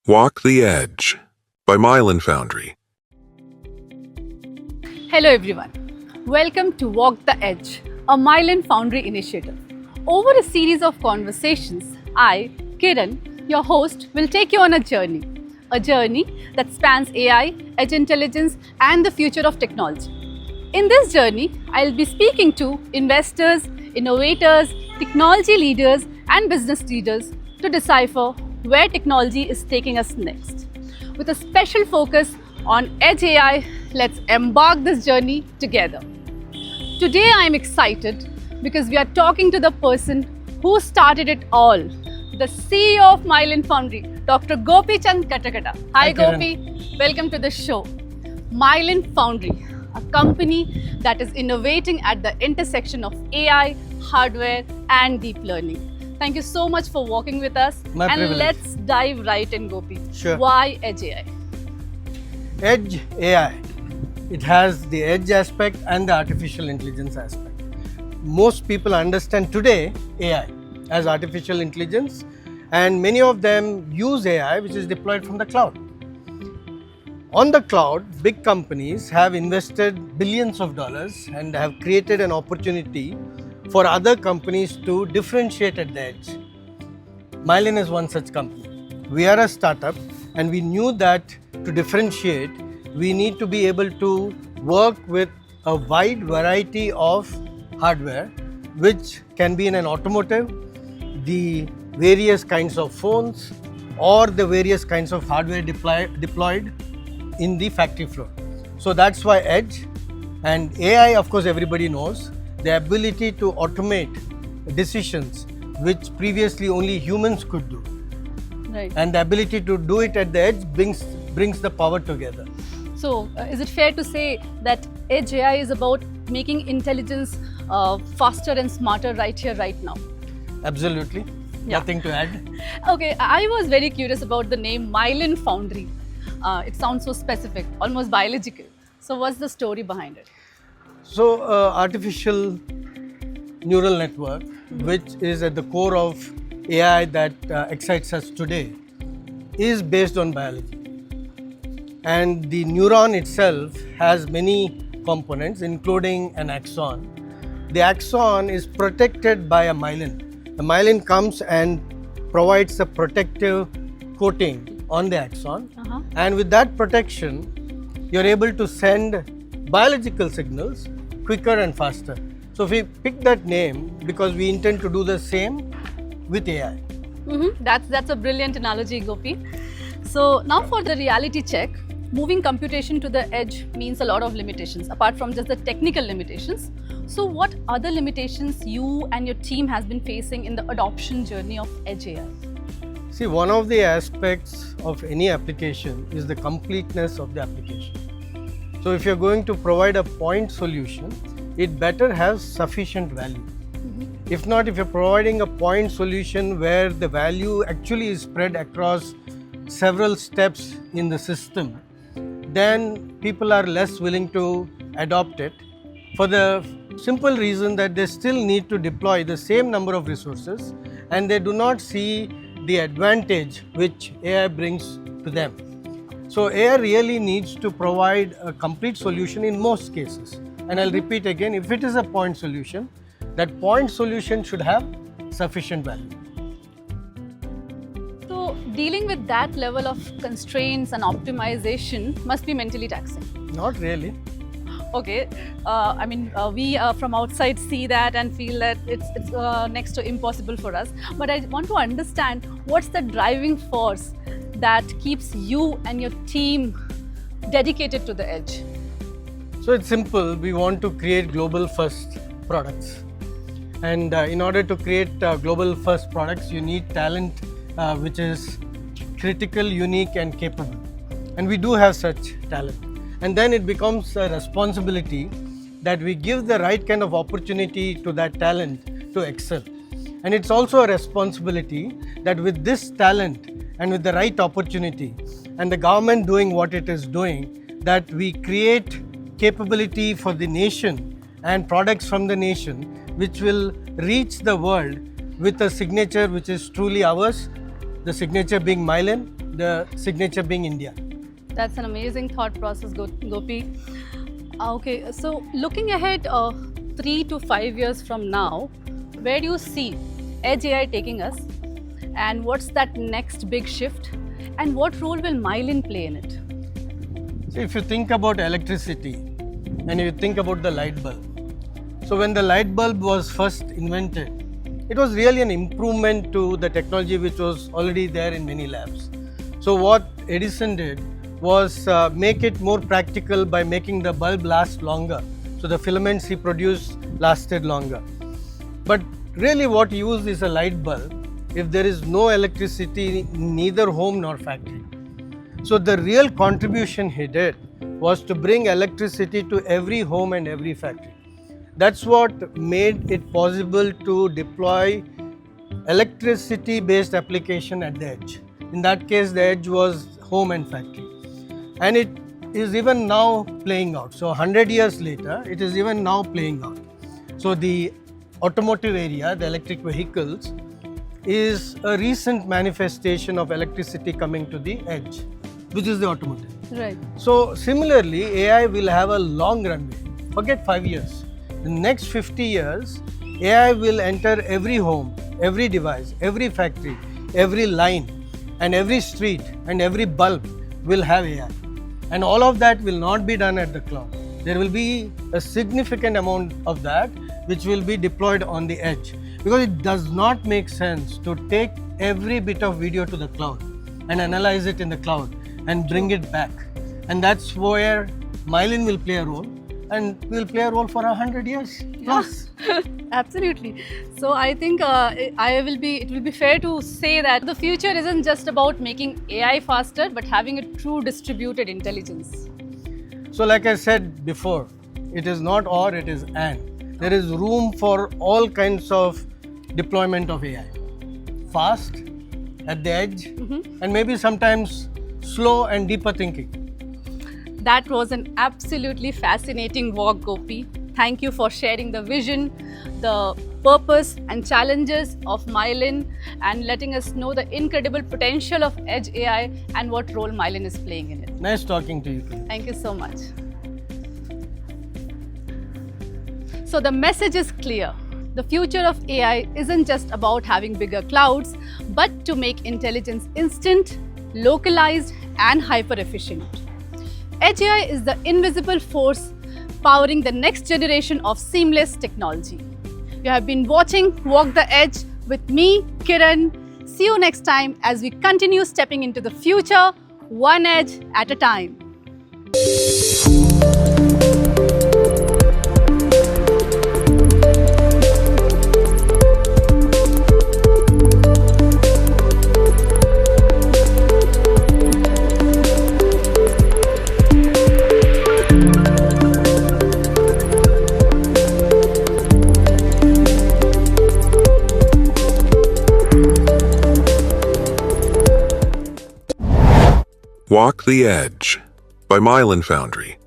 Walk the Edge by Mylan Foundry. Hello everyone. Welcome to Walk the Edge, a Mylan Foundry initiative. Over a series of conversations, I, Kiran, your host, will take you on a journey that spans AI, edge intelligence, and the future of technology. In this journey, I'll be speaking to investors, innovators, technology leaders, and business leaders to decipher where technology is taking us next. With a special focus on Edge AI, let's embark this journey together. Today I am excited because we are talking to the person who started it all, the CEO of Mylan Foundry, Dr. Gopi Chand Katakata. Hi Gopi, welcome to the show. Mylan Foundry, a company that is innovating at the intersection of AI, hardware, and deep learning. Thank you so much for walking with us. My privilege. Let's dive right in, Gopi. Sure. Why Edge AI? Edge AI. It has the edge aspect and the artificial intelligence aspect. Most people understand today AI as artificial intelligence, and many of them use AI which is deployed from the cloud. On the cloud, big companies have invested billions of dollars and have created an opportunity for other companies to differentiate at the edge. Mylan is one such company. We are a startup, and we knew that to differentiate, we need to be able to work with a wide variety of hardware, which can be in an automotive, the various kinds of phones, or the various kinds of hardware deployed in the factory floor. So that's why Edge. And AI, of course, everybody knows, the ability to automate decisions which previously only humans could do. Right. And the ability to do it at the edge brings the power together. So, is it fair to say that Edge AI is about making intelligence faster and smarter right here, right now? Absolutely. Yeah. Nothing to add. Okay, I was very curious about the name Mylan Foundry. It sounds so specific, almost biological. So, what's the story behind it? So, artificial neural network, which is at the core of AI that excites us today, is based on biology. And the neuron itself has many components, including an axon. The axon is protected by a myelin. The myelin comes and provides a protective coating on the axon. And with that protection, you're able to send biological signals quicker and faster. So if we pick that name because we intend to do the same with AI. That's a brilliant analogy, Gopi. So now for the reality check, moving computation to the edge means a lot of limitations, apart from just the technical limitations. So what other limitations you and your team has been facing in the adoption journey of Edge AI? See, one of the aspects of any application is the completeness of the application. So if you're going to provide a point solution, it better have sufficient value. If not, if you're providing a point solution where the value actually is spread across several steps in the system, then people are less willing to adopt it for the simple reason that they still need to deploy the same number of resources and they do not see the advantage which AI brings to them. So AI really needs to provide a complete solution in most cases. And I'll repeat again, if it is a point solution, that point solution should have sufficient value. So dealing with that level of constraints and optimization must be mentally taxing. Not really. Okay, we from outside see that and feel that it's next to impossible for us. But I want to understand what's the driving force that keeps you and your team dedicated to the edge? So it's simple. We want to create global first products. And in order to create global first products, you need talent which is critical, unique and capable. And we do have such talent. And then it becomes a responsibility that we give the right kind of opportunity to that talent to excel. And it's also a responsibility that with this talent and with the right opportunity and the government doing what it is doing, that we create capability for the nation and products from the nation which will reach the world with a signature which is truly ours, the signature being Mylan, the signature being India. That's an amazing thought process, Gopi. Okay, so looking ahead 3 to 5 years from now, where do you see Edge AI taking us? And what's that next big shift? And what role will Myelin play in it? So if you think about electricity and you think about the light bulb, so when the light bulb was first invented, it was really an improvement to the technology which was already there in many labs. So what Edison did was make it more practical by making the bulb last longer. So the filaments he produced lasted longer. But really what he used is a light bulb if there is no electricity neither home nor factory. So the real contribution he did was to bring electricity to every home and every factory. That's what made it possible to deploy electricity based application at the edge. In that case, the edge was home and factory. And it is even now playing out. So 100 years later, it is even now playing out. So the automotive area, the electric vehicles, is a recent manifestation of electricity coming to the edge, which is the automotive. Right. So similarly, AI will have a long runway. Forget 5 years. The next 50 years, AI will enter every home, every device, every factory, every line, and every street, and every bulb will have AI. And all of that will not be done at the cloud. There will be a significant amount of that which will be deployed on the edge. Because it does not make sense to take every bit of video to the cloud and analyze it in the cloud and bring it back. And that's where Myelin will play a role, and will play a role for 100 years plus. Absolutely. So I think it will be fair to say that the future isn't just about making AI faster, but having a true distributed intelligence. So like I said before, it is not or, it is and. There is room for all kinds of deployment of AI. Fast, at the edge, and maybe sometimes slow and deeper thinking. That was an absolutely fascinating walk, Gopi. Thank you for sharing the vision, the purpose and challenges of Myelin, and letting us know the incredible potential of Edge AI and what role Myelin is playing in it. Nice talking to you. Thank you so much. So the message is clear. The future of AI isn't just about having bigger clouds, but to make intelligence instant, localized, and hyper efficient. Edge AI is the invisible force powering the next generation of seamless technology. You have been watching Walk the Edge with me, Kiran. See you next time as we continue stepping into the future, one edge at a time. Walk the Edge by Myelin Foundry.